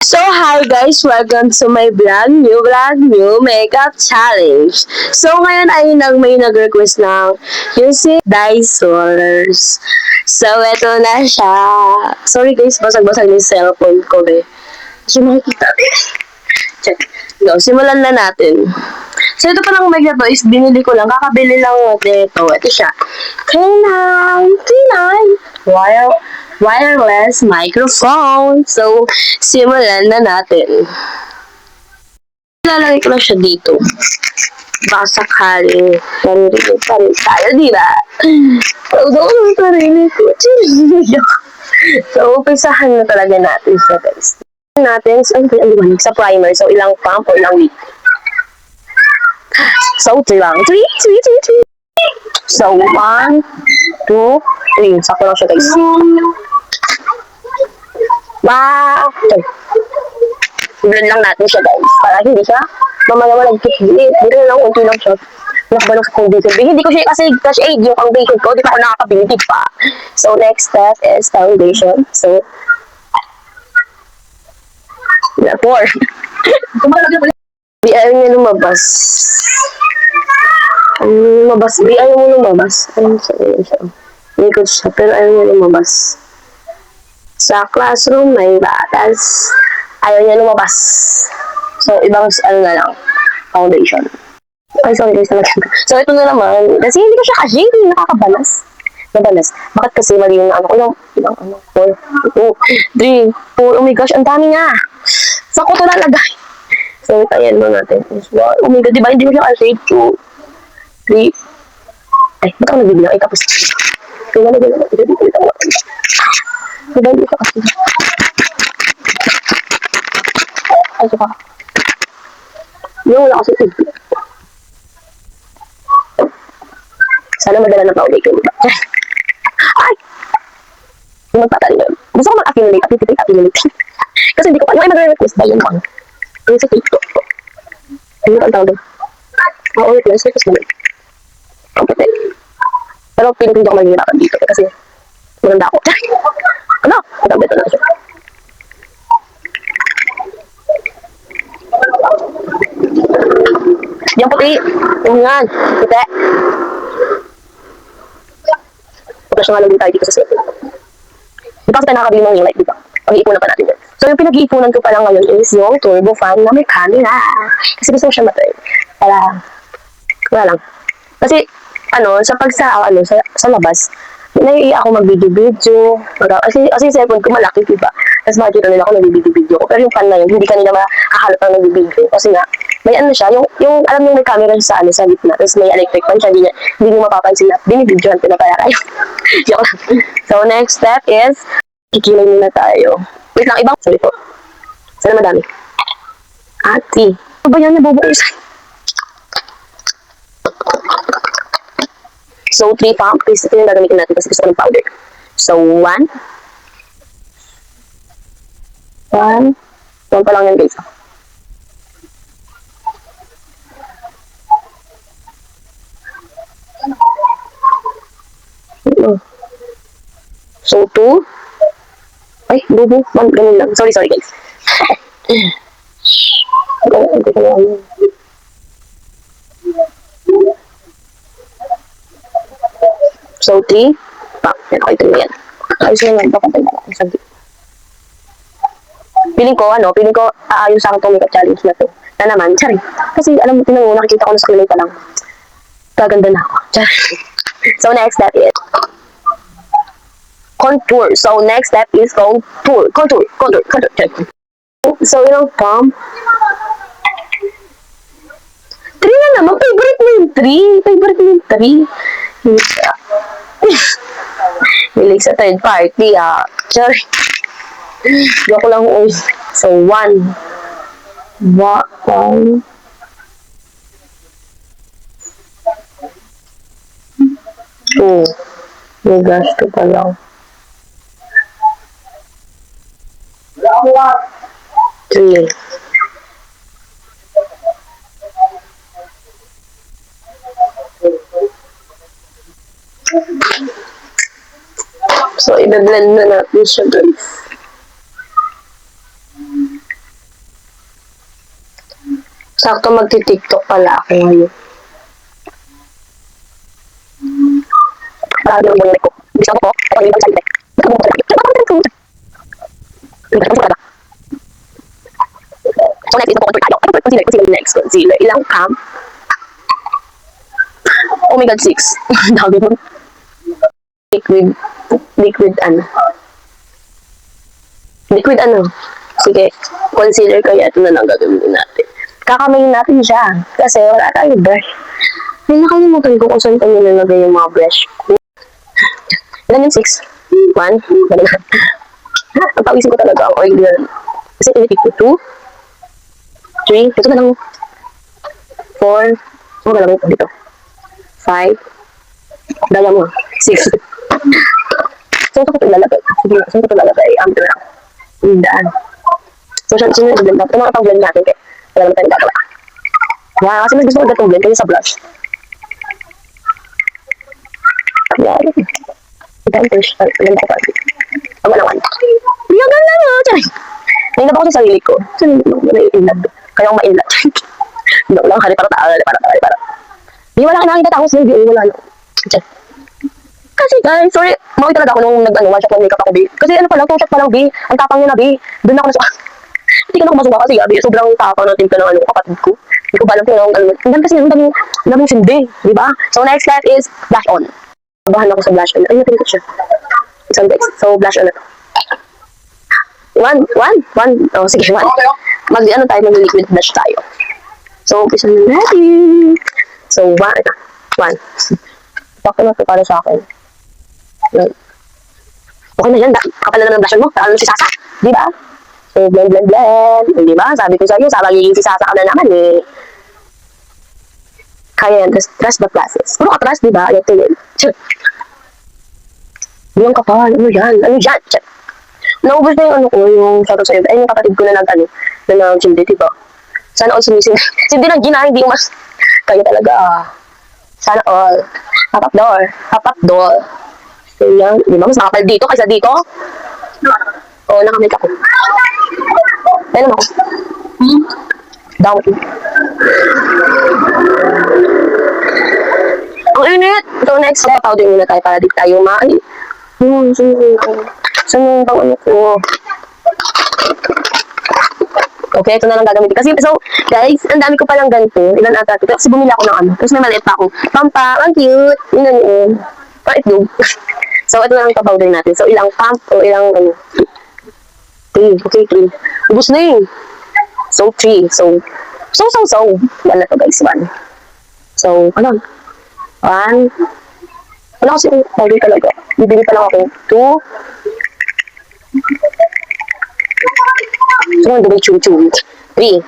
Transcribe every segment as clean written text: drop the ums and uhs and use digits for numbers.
So hi guys, welcome to my new makeup challenge. So ngayon ay may nag-request ng using Dysolers. So eto na siya. Sorry guys, basag-basag yung cellphone ko eh. So makikita. Check. No, simulan na natin. So ito palang mic na to is binili ko lang, kakabili lang nito. Ito siya. K9 wireless microphone. So, simulan na natin. Ilalagay ko lang siya dito. Baka sakaling naririnig pa rin tayo, di ba? So, naririnig ko. So, umpisahan na talaga natin siya, guys. Natin, so, sa primer. So, ilang pump o ilang week. So, 3 lang. 3. So, 1, 2, 3. Sakto lang siya, guys. Wow! Okay. Blend lang natin siya, guys. Para hindi siya mamaya malagkit-git. Dito lang, unti lang siya. Nakabalo sa foundation. Hindi ko siya kasi cash aid yung foundation ko. Di pa ako nakakabili pa. So, next step is foundation. So, 4. Di ayaw niya lumabas. Di ayaw mo lumabas. Ayun siya. Likod siya, pero ayaw niya lumabas. Sa classroom, may batas. Ayaw niya lumabas. So, ibang na lang, foundation. Ay, sorry guys, talaga. So, ito na naman. Kasi hindi ko siya kasi, hindi nakakabalas. Nabalas. Bakit kasi mali yung ko? Ilang 4, 2, 3, 4. Oh my gosh, ang dami nga. Saan ko ito lalagay? So, itayin mo natin. Oh my god, diba? Hindi ko siya kasi 2, 3. Ay, ba't ako nagbibilang? Ay, tapos. Kaya nalagay naman. Diba, hindi siya kasi. Ay, suka. Yung wala kasi tubig. Sana madala ng paulit yun. Ay! Yung magpatali yun. Gusto ko mag-accumulate. Kasi hindi ko pa. Yung ay mag-request ba yun mo? Yung sa TikTok. Ano ang tawag doon? Oo, request naman. Kompete. Pero piling hindi ako mahihirapan dito. Kasi maganda ako. Ano? Maganda ito na siya. Yung puti. Yung yan. Puti. Puti siya nga lang din tayo dito sa set. Di ba kasi tayo nakakabili ng ring light, di ba? Pag-iipunan pa natin yun. So yung pinag-iipunan ko pa lang ngayon is yung turbo fan na may camera. Kasi gusto ko siya matay. Para, wala lang. Kasi, sa labas, naiiyak ako mag-video-video. Kasi yung cellphone ko malaki, diba? Tapos makikita nila ako nag-video-video ko. Pero yung fan na yun, hindi kanila makahalap ng nag-video. Kasi nga, may siya, yung alam nyo may camera sa sa gitna. Tapos may electric fan siya, hindi nyo mapapansin na binibidyohan ko na kaya kayo. So, next step is, kikilay muna tayo. Wait lang, sorry po. Sana madami. Ati. Ano ba yan, nabubuusan? So, 3 pump. Please, ito yung gagamitin natin kasi gusto ko ng powder. So, 1. 1 pa lang yan, guys. So, 2. Ay, bubo. Ganun lang. Sorry, guys. So, 3. Pump. Yan, okay, ito na yan. Ayos na yan. Baka tayo na. Piling ko, aayos sa akin itong makeup challenge na to. Na naman, sorry. Kasi, alam mo, tinanong, nakikita ko na sa kulay pa lang. Gaganda na ako. So, next step is contour. So, next step is contour. Contour. So, yung pump. 3 na naman. Favorite mo yung 3. Hilig sa third party, Sorry. Joke lang. So, 1. 1. 2. May gasto pa lang. 3. So, i-blend na natin siya, guys. Sakto magti-TikTok pala ako ngayon. Parang yung muna ko. Bisa ko po. Ako yung magsalita. So next is po tayo. Next concealer. Ilang cam? Oh my god, 6. Dami mo. Liquid ano? Liquid ano? Sige, concealer kaya ito na lang gagawin natin. Kakamayin natin siya. Kasi wala tayo brush. Ay, nakalimutan ko kung saan ko nilalagay yung mga brush ko. Ilan yung 6? 1? Ang pawisin ko talaga ang oil yan. Kasi tinitik ko 2, 3, ito na lang 4, ano na lang ito dito? 5, dala mo, 6. Saan ko ito ilalagay? Sige, saan ko ito ilalagay? Ito na lang. Daan. So, saan yung blend natin? Ito mga pang-blend natin kaya wala naman tayong gagawa. Wow, kasi mas gusto ko gatong blend kasi sa blush. Yan. Ito yung first. Blend ako pa. Ang alawan. Yagan lang ah! Tiyan! Nainlab ako sa sarili ko. Saan yung naiinlab? Kaya akong mainlab. Hindi ko lang hari para. Di wala ka nakakita tapos hindi wala lang. Tiyan. Kasi guys, sorry, makita talaga ako nung one shot ng makeup ako, B. Kasi ano pa lang, 2 shot pa lang, B. Ang tapang niya na, B. Doon ako nasuka. Hindi ka na kumasuka kasi, B. Sobrang tapang ng timpla ng kapatid ko. Hindi ko ba alam kung ano. Ang dami kasi yung daming sindi, di ba? So next step is blush on. Bahan ako sa blush on. Ay, natin ko siya. Isang text. So blush on na to. One. Oh, sige, 1. Mag-ano tayo, mag-liquid blush tayo. So, umpisa na natin. So, 1. Bakit na ito para sa akin? Okay na yan, kapal na naman ng blush on mo. Parang si Sasa, di ba? So, blend. Di ba? Sabi ko sa'yo, sa magiging si Sasa ka na naman eh. Kaya yan, trust the process. Puro ka trust, di ba? Ayaw tingin. Yung kapal, ano yan? Naubos na yung ano ko, yung sabi ko sa'yo. Ay, yung kapatid ko na nag-sindi, di ba? Sana all sumising. Sindi ng gina, hindi umas. Kaya talaga, sana all. Hapak door. So yan, di ba? Mas nakapal dito kaysa dito. Oo, nakamake ako. Ayun ako. Down. Ang init! So next, powder muna tayo para di tayo saan yung pang ano ko? Okay, ito na lang gagamitin. Kasi, so, guys, ang dami ko palang ganito. Ilan ata ito. Kasi bumili ako ng ano. Tapos may maliit pa ako. Pampa, ang cute. Yun. Paitlog. So, ito na lang ipapowder natin. So, ilang pump o ilang, 3. Okay, 3. Ubus na yun. So, 3. So. Yan na to, guys. 1. So, ano? 1. Wala kasi yung powder talaga. Bibili pa lang ako. 2. So, ang dumi chewy. 3.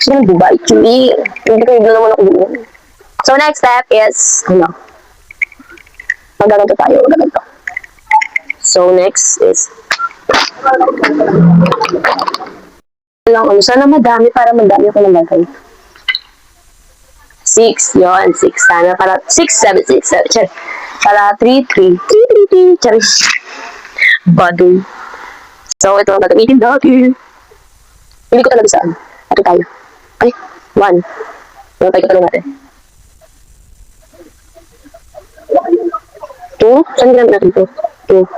So, ang Dubai chewy. Hindi ko na naman ako doon. So, next step is, magaganto tayo. So, next is, sana madami para madami ako nalagay. 6, yun, 6. Sana para, 6, 7. Para 3. Charis. Bado. So, ito ang gagamitin natin. Hindi ko talaga saan. Ito tayo. Ay, 1. Tayo ko natin. 2. Saan ginamit natin ito? 2.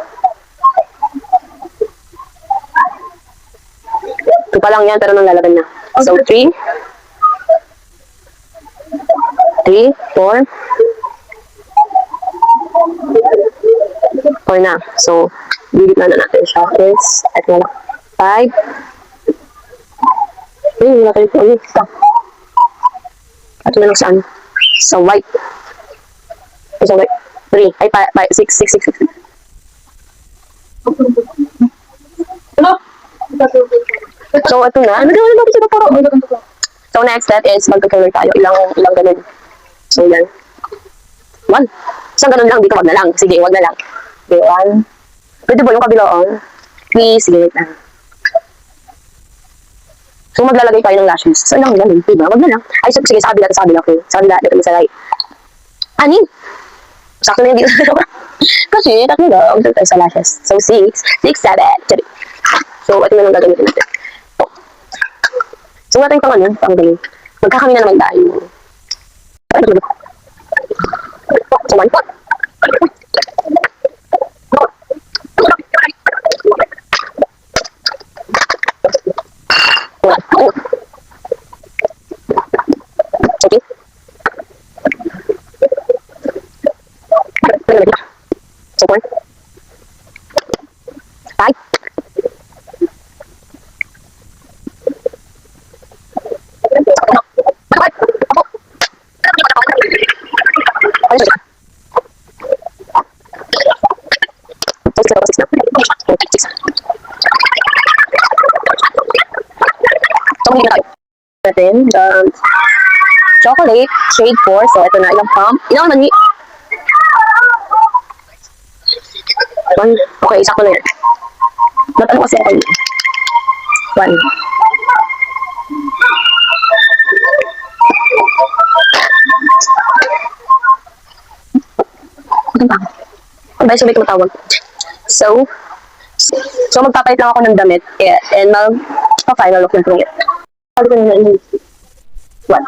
2 pa lang yan, pero nang lalaban na. So, 3. 4. 4 na. So, bibit na natin siya. At na lang. 5. Ayun, natin ito. At na lang saan? So, white. So, white. 3. Ay, 6. So, ito na. So, next step is magka-color tayo. Ilang ganun. So, yan. 1. Isang ganun lang. Dito, wag na lang. Sige, wag na lang. Okay, 1. Pwede ba yung kabilaan? Please, sige, wait lang. So, maglalagay tayo ng lashes. So, ilang ganun. Diba? Wag na lang. Ay, sige, sa kabila. Okay. Sa kabila. Dito sa right. Anin? Sakto na yung dito. Kasi, tatlo lang. Dito tayo sa lashes. So, 6, 7. So, ito na lang gagamitin natin. Wala tayong pang ano, pang galing. Magkakami na naman tayo. Saman. Okay. Support. Bye. Natin, chocolate, shade 4. So, ito na, ilang pump. Ilang naman ni... One. Okay, isa ko na yan. Matano kasi ako yun. One. Ano ba yung sabay tumatawag? So, magpapalit lang ako ng damit. Yeah, and mag-final look ng tungit. Sabi ko na yun. One.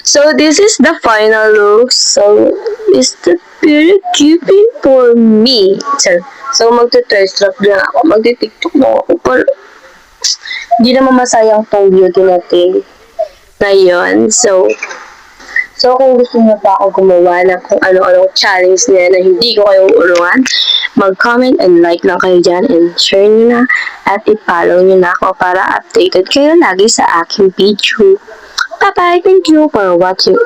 So this is the final look. So is the period keeping for me? So magte-test trap na ako. Magte-tiktok na ako. Pero hindi naman masayang tong beauty natin na yun. So kung gusto niyo pa ako gumawa ng kung ano-anong challenge niya na hindi ko kayo uurungan, mag-comment and like lang kayo dyan and share niyo na at i-follow niyo na ako para updated kayo lagi sa aking video. Bye-bye! Thank you for watching.